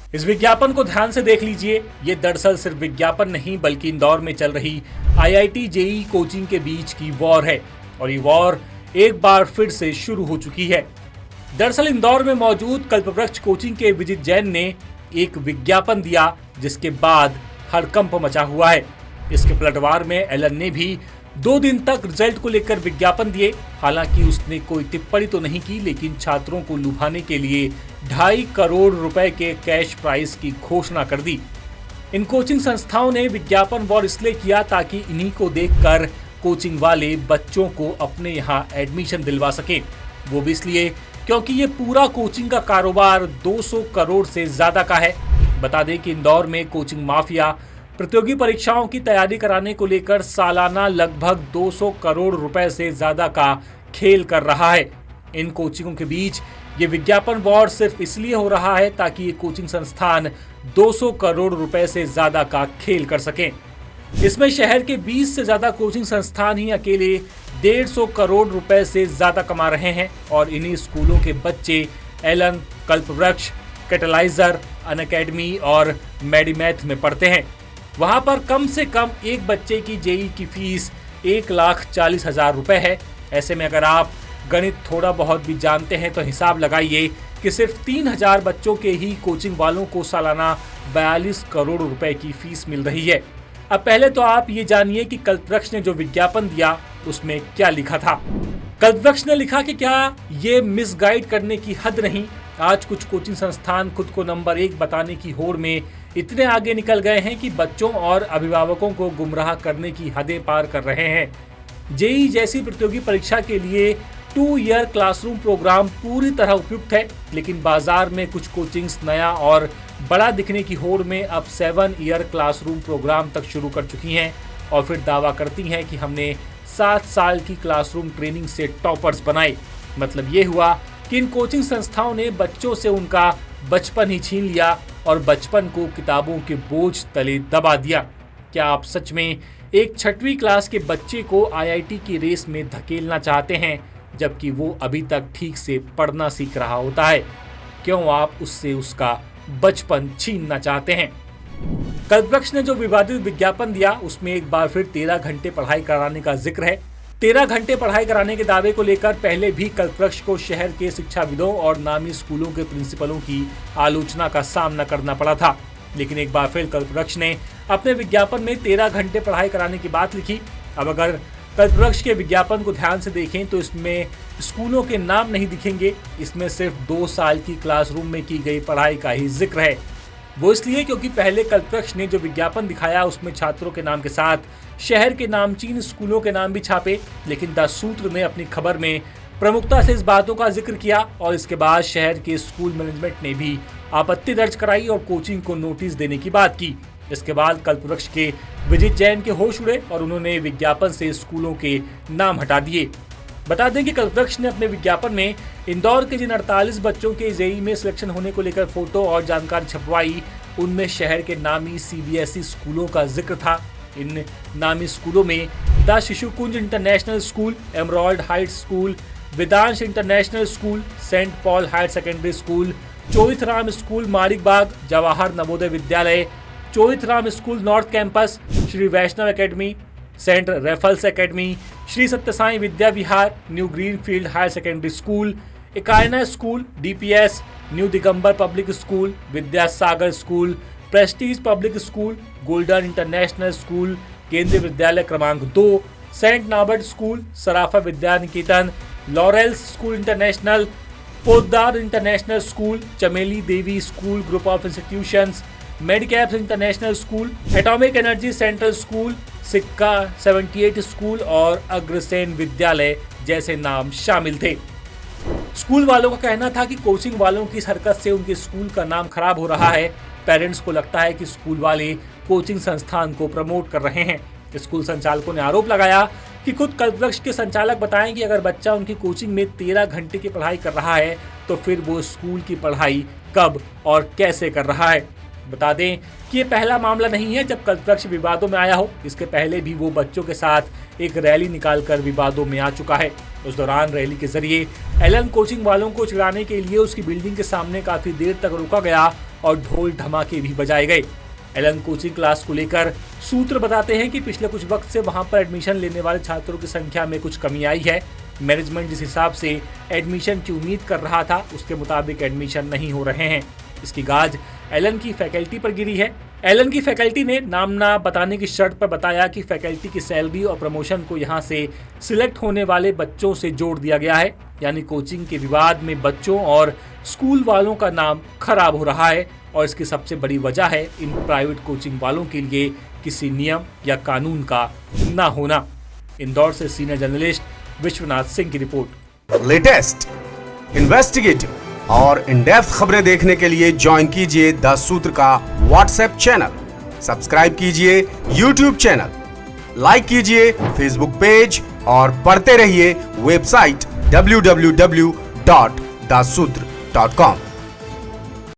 इस विज्ञापन को ध्यान से देख लीजिए। ये दरअसल सिर्फ विज्ञापन नहीं बल्कि इंदौर में चल रही आईआईटी जेईई कोचिंग के बीच की वॉर है और ये वॉर एक बार फिर से शुरू हो चुकी है। दरअसल इंदौर में मौजूद कल्पवृक्ष कोचिंग के विजित जैन ने एक विज्ञापन दिया जिसके बाद हड़कंप मचा हुआ है। इसके पलटवार में एलन ने भी 2 दिन तक रिजल्ट को लेकर विज्ञापन दिए। हालांकि उसने कोई टिप्पणी तो नहीं की, लेकिन छात्रों को लुभाने के लिए 2.5 करोड़ रुपए के कैश प्राइज की घोषणा कर दी। इन कोचिंग संस्थाओं ने विज्ञापन वॉर इसलिए किया ताकि इन्हीं को देखकर कोचिंग वाले बच्चों को अपने यहाँ एडमिशन दिलवा सकें। वो भी इसलिए क्योंकि ये पूरा कोचिंग का कारोबार 200 करोड़ से ज्यादा का है। बता दें कि इंदौर में कोचिंग माफिया प्रतियोगी परीक्षाओं की तैयारी कराने को लेकर सालाना लगभग 200 करोड़ रुपए से ज्यादा का खेल कर रहा है। इन कोचिंगों के बीच ये विज्ञापन वॉर सिर्फ इसलिए हो रहा है ताकि ये कोचिंग संस्थान 200 करोड़ रुपए से ज्यादा का खेल कर सकें। इसमें शहर के 20 से ज्यादा कोचिंग संस्थान ही अकेले 150 करोड़ रुपए से ज्यादा कमा रहे हैं और इन्हीं स्कूलों के बच्चे एलन, कल्पवृक्ष, कैटलाइजर, अनअकैडमी और मेडिमैथ में पढ़ते हैं। वहां पर कम से कम एक बच्चे की जेईई की फीस 1,40,000 रुपए है। ऐसे में अगर आप गणित थोड़ा बहुत भी जानते हैं तो हिसाब लगाइए कि सिर्फ 3,000 बच्चों के ही कोचिंग वालों को सालाना 42 करोड़ रुपए की फीस मिल रही है। अब पहले तो आप ये जानिए कि कल्पवृक्ष ने जो विज्ञापन दिया उसमें क्या लिखा था। कल्पवृक्ष ने लिखा कि क्या ये मिसगाइड करने की हद नहीं। आज कुछ कोचिंग संस्थान खुद को नंबर 1 बताने की होड़ में इतने आगे निकल गए हैं कि बच्चों और अभिभावकों को गुमराह करने की हदें पार कर रहे हैं। जेईई जैसी प्रतियोगी परीक्षा के लिए 2 ईयर क्लासरूम प्रोग्राम पूरी तरह उपयुक्त है, लेकिन बाजार में कुछ कोचिंग्स नया और बड़ा दिखने की होड़ में अब 7 ईयर क्लासरूम प्रोग्राम तक शुरू कर चुकी हैं और फिर दावा करती हैं कि हमने 7 साल की क्लासरूम ट्रेनिंग से टॉपर्स बनाए। मतलब ये हुआ कि इन कोचिंग संस्थाओं ने बच्चों से उनका बचपन ही छीन लिया और बचपन को किताबों के बोझ तले दबा दिया। क्या आप सच में एक 6वीं क्लास के बच्चे को आईआईटी की रेस में धकेलना चाहते हैं जबकि वो अभी तक ठीक से पढ़ना सीख रहा होता है? क्यों आप उससे उसका बचपन छीनना चाहते हैं? कल्पवृक्ष ने जो विवादित विज्ञापन दिया उसमें एक बार फिर 13 घंटे पढ़ाई कराने का जिक्र है। 13 घंटे पढ़ाई कराने के दावे को लेकर पहले भी कल्पवृक्ष को शहर के शिक्षाविदों और नामी स्कूलों के प्रिंसिपलों की आलोचना का सामना करना पड़ा था, लेकिन एक बार फिर कल्पवृक्ष ने अपने विज्ञापन में 13 घंटे पढ़ाई कराने की बात लिखी। अब अगर कल्पवृक्ष के विज्ञापन को ध्यान से देखें तो इसमें स्कूलों के नाम नहीं दिखेंगे। इसमें सिर्फ 2 साल की क्लासरूम में की गई पढ़ाई का ही जिक्र है। वो इसलिए क्योंकि पहले कल्पवृक्ष ने जो विज्ञापन दिखाया उसमें छात्रों के नाम के साथ शहर के नामचीन स्कूलों के नाम भी छापे, लेकिन द सूत्र ने अपनी खबर में प्रमुखता से इस बातों का जिक्र किया और इसके बाद शहर के स्कूल मैनेजमेंट ने भी आपत्ति दर्ज कराई और कोचिंग को नोटिस देने की बात की। इसके बाद कल्पवृक्ष के विजित जैन के होश उड़े और उन्होंने विज्ञापन से स्कूलों के नाम हटा दिए। बता दें कि कल्पवृक्ष ने अपने विज्ञापन में इंदौर के जिन 48 बच्चों के जेईई में सिलेक्शन होने को लेकर फोटो और जानकारी छपवाई, उनमें शहर के नामी सीबीएसई स्कूलों का जिक्र था। इन नामी स्कूलों में the Shishukunj International School, Emerald Heights School, Vedansh International School, Saint Paul Higher Secondary School, Choithram School Manikbagh, Jawahar Navodaya Vidyalaya, Choithram School North Campus, Shri Vaishnav Academy, Saint Raphael's Academy, Shri Satyasai Vidya Vihar, New Greenfield Higher Secondary School, Ikayana School, DPS, New Digambar Public School, Vidyasagar School, Prestige Public School, Golden International School, Kendriya Vidyalaya क्रमांक 2, Saint Norbert School, Sarafa Vidya Niketan, laurels school International, Poddar International School, Chameli Devi School Group of Institutions, Medicaps International School, Atomic Energy Central School, Sikka 78 school और अग्रसेन विद्यालय जैसे नाम शामिल थे। School वालों का कहना था कि कोचिंग वालों की इस हरकत से उनके स्कूल का नाम खराब हो रहा है। पेरेंट्स को लगता है कि स्कूल वाले कोचिंग संस्थान को प्रमोट कर रहे हैं। स्कूल संचालकों ने आरोप लगाया कि खुद कल्पवृक्ष के संचालक बताएं कि अगर बच्चा उनकी कोचिंग में 13 घंटे की पढ़ाई कर रहा है तो फिर वो स्कूल की पढ़ाई कब और कैसे कर रहा है। बता दें कि ये पहला मामला नहीं है जब कल्पवृक्ष विवादों में आया हो। इसके पहले भी वो बच्चों के साथ एक रैली निकालकर विवादों में आ चुका है। उस दौरान रैली के जरिए एलन कोचिंग वालों को चिढ़ाने के लिए उसकी बिल्डिंग के सामने काफी देर तक रोका गया और ढोल धमाके भी बजाए गए। एलन कोचिंग क्लास को लेकर सूत्र बताते हैं कि पिछले कुछ वक्त से वहां पर एडमिशन लेने वाले छात्रों की संख्या में कुछ कमी आई है। मैनेजमेंट जिस हिसाब से एडमिशन की उम्मीद कर रहा था उसके मुताबिक एडमिशन नहीं हो रहे हैं। इसकी गाज एलन की फैकल्टी पर गिरी है। एलन की फैकल्टी ने नाम ना बताने की शर्त पर बताया कि फैकल्टी की सैलरी और प्रमोशन को यहां से सिलेक्ट होने वाले बच्चों से जोड़ दिया गया है। यानी कोचिंग के विवाद में बच्चों और स्कूल वालों का नाम खराब हो रहा है और इसकी सबसे बड़ी वजह है इन प्राइवेट कोचिंग वालों के लिए किसी नियम या कानून का ना होना। इंदौर से सीनियर जर्नलिस्ट विश्वनाथ सिंह की रिपोर्ट। लेटेस्ट, इन्वेस्टिगेटिव और इन डेप्थ खबरें देखने के लिए ज्वाइन कीजिए द सूत्र का व्हाट्सएप चैनल, सब्सक्राइब कीजिए यूट्यूब चैनल, लाइक कीजिए फेसबुक पेज और पढ़ते रहिए वेबसाइट www.dasudr.com।